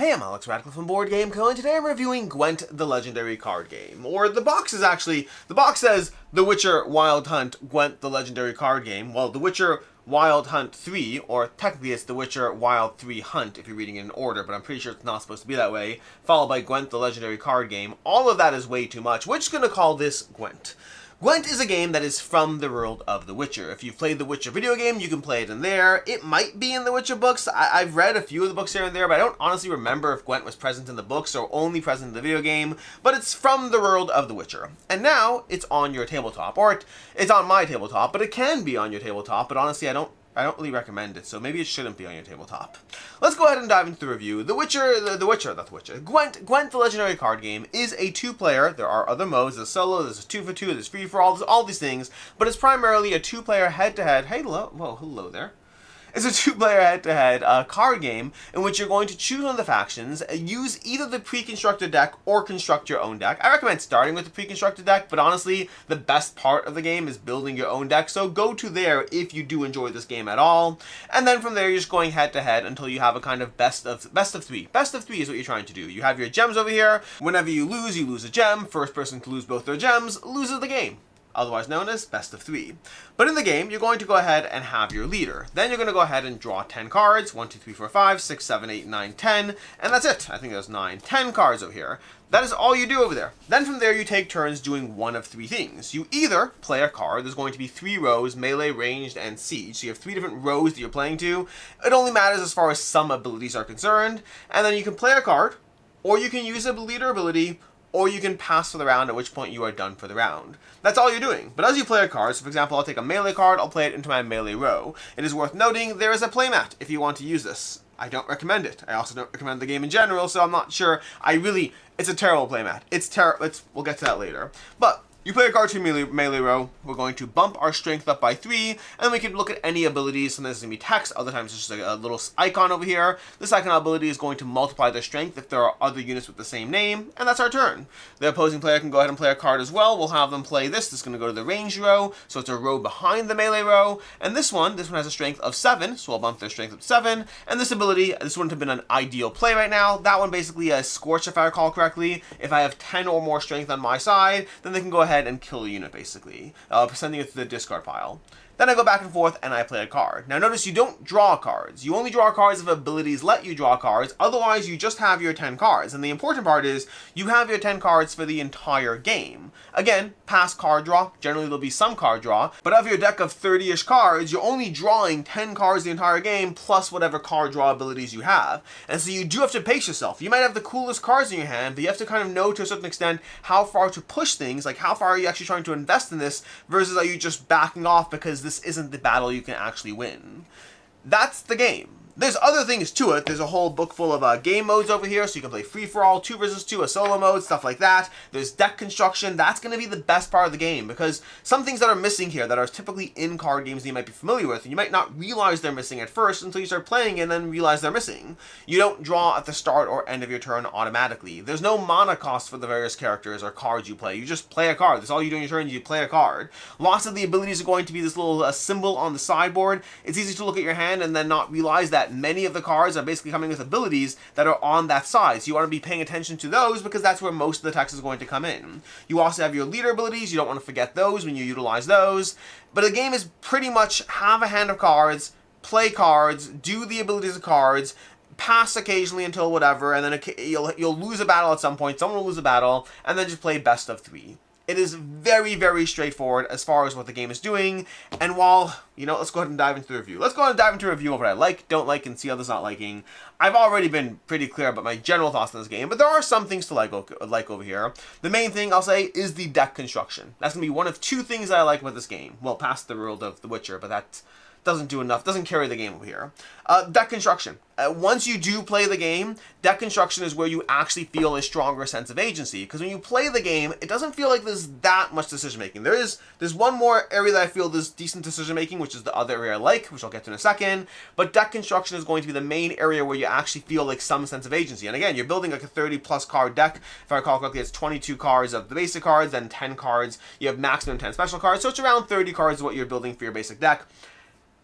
Hey, I'm Alex Radcliffe from Board Game Co, and today I'm reviewing Gwent, the legendary card game. Or the box says The Witcher Wild Hunt, Gwent, the legendary card game. Well, The Witcher Wild Hunt 3, or technically it's The Witcher Wild 3 Hunt if you're reading it in order, but I'm pretty sure it's not supposed to be that way, followed by Gwent, the legendary card game. All of that is way too much. We're just going to call this Gwent. Gwent is a game that is from the world of The Witcher. If you've played The Witcher video game, you can play it in there. It might be in The Witcher books. I've read a few of the books here and there, but I don't honestly remember if Gwent was present in the books or only present in the video game, but it's from the world of The Witcher. And now it's on your tabletop, or it's on my tabletop, but it can be on your tabletop, but honestly I don't really recommend it, so maybe it shouldn't be on your tabletop. Let's go ahead and dive into the review. Gwent, the legendary card game, is a two-player. There are other modes. There's solo, there's a 2-for-2, there's free-for-all, there's all these things, but it's primarily a two-player head-to-head. Hey, hello there. It's a two-player head-to-head card game in which you're going to choose one of the factions, use either the pre-constructed deck or construct your own deck. I recommend starting with the pre-constructed deck, but honestly, the best part of the game is building your own deck, so go to there if you do enjoy this game at all. And then from there, you're just going head-to-head until you have a kind of best of three. Best of three is what you're trying to do. You have your gems over here. Whenever you lose a gem. First person to lose both their gems loses the game, otherwise known as best of three. But in the game, you're going to go ahead and have your leader. Then you're going to go ahead and draw 10 cards. 1, 2, 3, 4, 5, 6, 7, 8, 9, 10. And that's it. I think there's 10 cards over here. That is all you do over there. Then from there, you take turns doing one of three things. You either play a card. There's going to be 3 rows: melee, ranged, and siege. So you have 3 different rows that you're playing to. It only matters as far as some abilities are concerned. And then you can play a card, or you can use a leader ability, or you can pass for the round, at which point you are done for the round. That's all you're doing. But as you play a card, so for example, I'll take a melee card, I'll play it into my melee row. It is worth noting there is a playmat if you want to use this. I don't recommend it. I also don't recommend the game in general, so I'm not sure. It's a terrible playmat. We'll get to that later. But you play a card to melee row. We're going to bump our strength up by 3, and then we can look at any abilities. Sometimes it's going to be text, other times it's just a little icon over here. This icon ability is going to multiply their strength if there are other units with the same name, and that's our turn. The opposing player can go ahead and play a card as well. We'll have them play this. This is going to go to the range row, so it's a row behind the melee row. And this one has a strength of 7, so we'll bump their strength up to 7. And this ability, this wouldn't have been an ideal play right now. That one basically is Scorch, if I recall correctly. If I have 10 or more strength on my side, then they can go ahead and kill a unit, basically, sending it to the discard pile. Then I go back and forth and I play a card. Now notice you don't draw cards. You only draw cards if abilities let you draw cards, otherwise you just have your 10 cards. And the important part is you have your 10 cards for the entire game. Again, past card draw, generally there'll be some card draw, but of your deck of 30-ish cards, you're only drawing 10 cards the entire game, plus whatever card draw abilities you have. And so you do have to pace yourself. You might have the coolest cards in your hand, but you have to kind of know to a certain extent how far to push things, like how far are you actually trying to invest in this, versus are you just backing off because this isn't the battle you can actually win. That's the game. There's other things to it. There's a whole book full of game modes over here, so you can play free-for-all, 2 versus 2, a solo mode, stuff like that. There's deck construction. That's going to be the best part of the game, because some things that are missing here that are typically in card games that you might be familiar with, and you might not realize they're missing at first until you start playing and then realize they're missing. You don't draw at the start or end of your turn automatically. There's no mana cost for the various characters or cards you play. You just play a card. That's all you do in your turn. You play a card. Lots of the abilities are going to be this little symbol on the sideboard. It's easy to look at your hand and then not realize that many of the cards are basically coming with abilities that are on that side. So you want to be paying attention to those because that's where most of the text is going to come in. You also have your leader abilities. You don't want to forget those when you utilize those. But the game is pretty much have a hand of cards, play cards, do the abilities of cards, pass occasionally until whatever, and then you'll lose a battle at some point. Someone will lose a battle, and then just play best of 3. It is very, very straightforward as far as what the game is doing, and while, let's go ahead and dive into the review. Let's go ahead and dive into a review of what I like, don't like, and see others not liking. I've already been pretty clear about my general thoughts on this game, but there are some things to like over here. The main thing I'll say is the deck construction. That's going to be one of 2 things that I like about this game. Well, past the world of The Witcher, but that doesn't do enough, doesn't carry the game over here. Deck construction. Once you do play the game, deck construction is where you actually feel a stronger sense of agency. Because when you play the game, it doesn't feel like there's that much decision making. There's one more area that I feel there's decent decision making, which is the other area I like, which I'll get to in a second. But deck construction is going to be the main area where you actually feel like some sense of agency. And again, you're building like a 30+ card deck. If I recall correctly, it's 22 cards of the basic cards, then 10 cards. You have maximum 10 special cards. So it's around 30 cards is what you're building for your basic deck.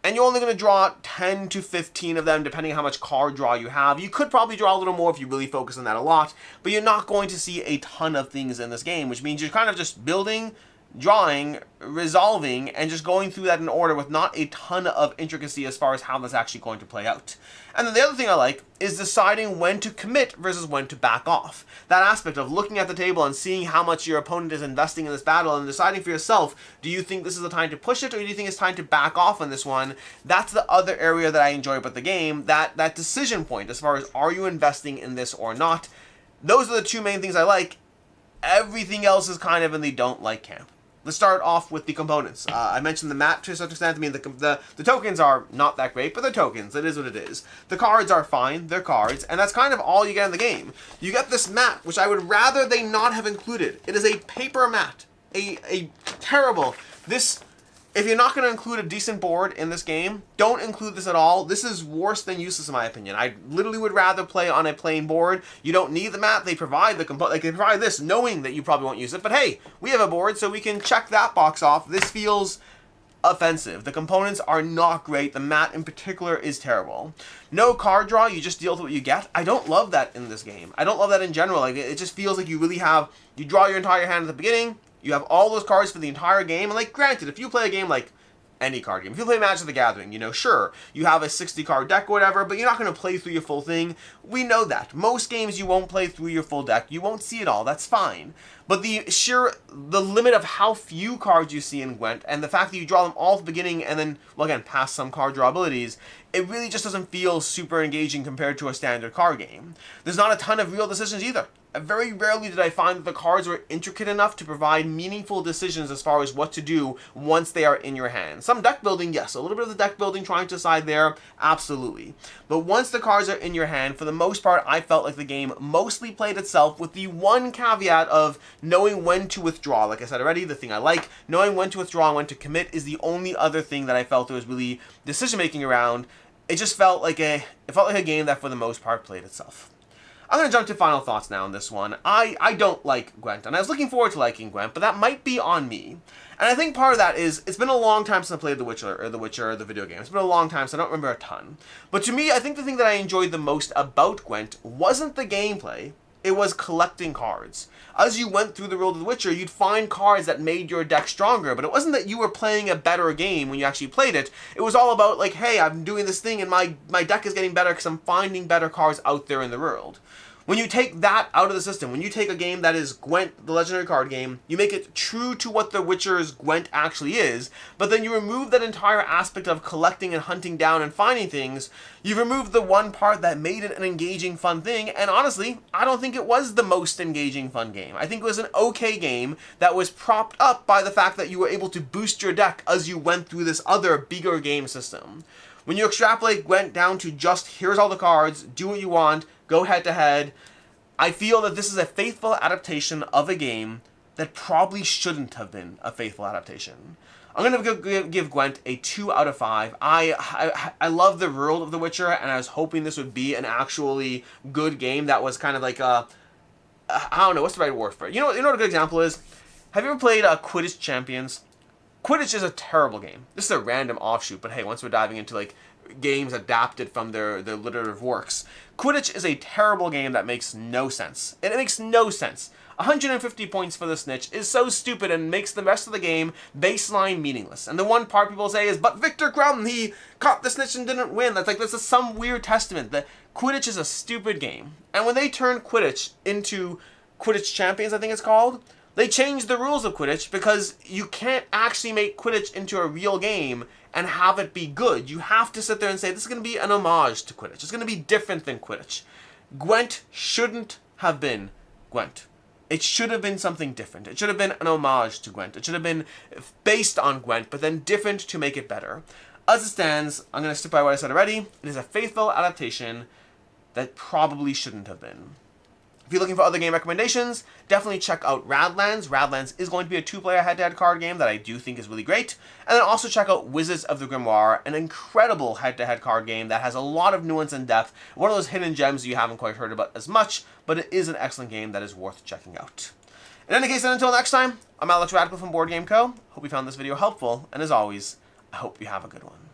and you're only going to draw 10 to 15 of them, depending on how much card draw you have. You could probably draw a little more if you really focus on that a lot, but you're not going to see a ton of things in this game, which means you're kind of just building, drawing, resolving, and just going through that in order with not a ton of intricacy as far as how that's actually going to play out. And then the other thing I like is deciding when to commit versus when to back off. That aspect of looking at the table and seeing how much your opponent is investing in this battle and deciding for yourself, do you think this is the time to push it, or do you think it's time to back off on this one? That's the other area that I enjoy about the game, that decision point as far as, are you investing in this or not? Those are the two main things I like. Everything else is kind of in the don't like camp. Let's start off with the components. I mentioned the map to a certain extent. I mean, the tokens are not that great, but they're tokens. It is what it is. The cards are fine. They're cards, and that's kind of all you get in the game. You get this map, which I would rather they not have included. It is a paper mat. A terrible... If you're not going to include a decent board in this game, don't include this at all. This is worse than useless in my opinion. I literally would rather play on a plain board. You don't need the map. They provide they provide this knowing that you probably won't use it. But hey, we have a board, so we can check that box off. This feels offensive. The components are not great. The mat in particular is terrible. No card draw. You just deal with what you get. I don't love that in this game. I don't love that in general. Like, it just feels like you really have, you draw your entire hand at the beginning. You have all those cards for the entire game, and like, granted, if you play a game like any card game, if you play Magic the Gathering, you know, sure, you have a 60 card deck or whatever, but you're not going to play through your full thing. We know that. Most games you won't play through your full deck. You won't see it all. That's fine. But the limit of how few cards you see in Gwent, and the fact that you draw them all at the beginning and then, well, again, past some card draw abilities, it really just doesn't feel super engaging compared to a standard card game. There's not a ton of real decisions either. Very rarely did I find that the cards were intricate enough to provide meaningful decisions as far as what to do once they are in your hand. Some deck building, yes. A little bit of the deck building trying to decide there, absolutely. But once the cards are in your hand, for the most part, I felt like the game mostly played itself, with the one caveat of knowing when to withdraw. Like I said already, the thing I like, knowing when to withdraw and when to commit is the only other thing that I felt there was really decision making around. It just felt like a game that for the most part played itself. I'm going to jump to final thoughts now on this one. I don't like Gwent, and I was looking forward to liking Gwent, but that might be on me. And I think part of that is, it's been a long time since I played The Witcher, the video game. It's been a long time, so I don't remember a ton. But to me, I think the thing that I enjoyed the most about Gwent wasn't the gameplay, it was collecting cards. As you went through the world of The Witcher, you'd find cards that made your deck stronger, but it wasn't that you were playing a better game when you actually played it. It was all about, like, hey, I'm doing this thing and my deck is getting better because I'm finding better cards out there in the world. When you take that out of the system, when you take a game that is Gwent, the legendary card game, you make it true to what The Witcher's Gwent actually is, but then you remove that entire aspect of collecting and hunting down and finding things. You've removed the one part that made it an engaging, fun thing, and honestly, I don't think it was the most engaging, fun game. I think it was an okay game that was propped up by the fact that you were able to boost your deck as you went through this other, bigger game system. When you extrapolate Gwent down to just, here's all the cards, do what you want, go head to head, I feel that this is a faithful adaptation of a game that probably shouldn't have been a faithful adaptation. I'm going to give Gwent a 2 out of 5. I love the world of The Witcher, and I was hoping this would be an actually good game that was kind of like a, I don't know, what's the right word for it? You know what a good example is? Have you ever played Quidditch Champions? Quidditch is a terrible game. This is a random offshoot, but hey, once we're diving into like games adapted from their literative works, Quidditch is a terrible game that makes no sense. And it makes no sense. 150 points for the snitch is so stupid and makes the rest of the game baseline meaningless. And the one part people say is, but Victor Crumb, he caught the snitch and didn't win. That's like, this is some weird testament that Quidditch is a stupid game. And when they turn Quidditch into Quidditch Champions, I think it's called, they changed the rules of Quidditch because you can't actually make Quidditch into a real game and have it be good. You have to sit there and say, this is going to be an homage to Quidditch. It's going to be different than Quidditch. Gwent shouldn't have been Gwent. It should have been something different. It should have been an homage to Gwent. It should have been based on Gwent, but then different to make it better. As it stands, I'm going to stick by what I said already. It is a faithful adaptation that probably shouldn't have been. If you're looking for other game recommendations, definitely check out Radlands. Radlands is going to be a 2-player head-to-head card game that I do think is really great. And then also check out Wizards of the Grimoire, an incredible head-to-head card game that has a lot of nuance and depth. One of those hidden gems you haven't quite heard about as much, but it is an excellent game that is worth checking out. In any case, then until next time, I'm Alex Radical from Board Game Co. Hope you found this video helpful, and as always, I hope you have a good one.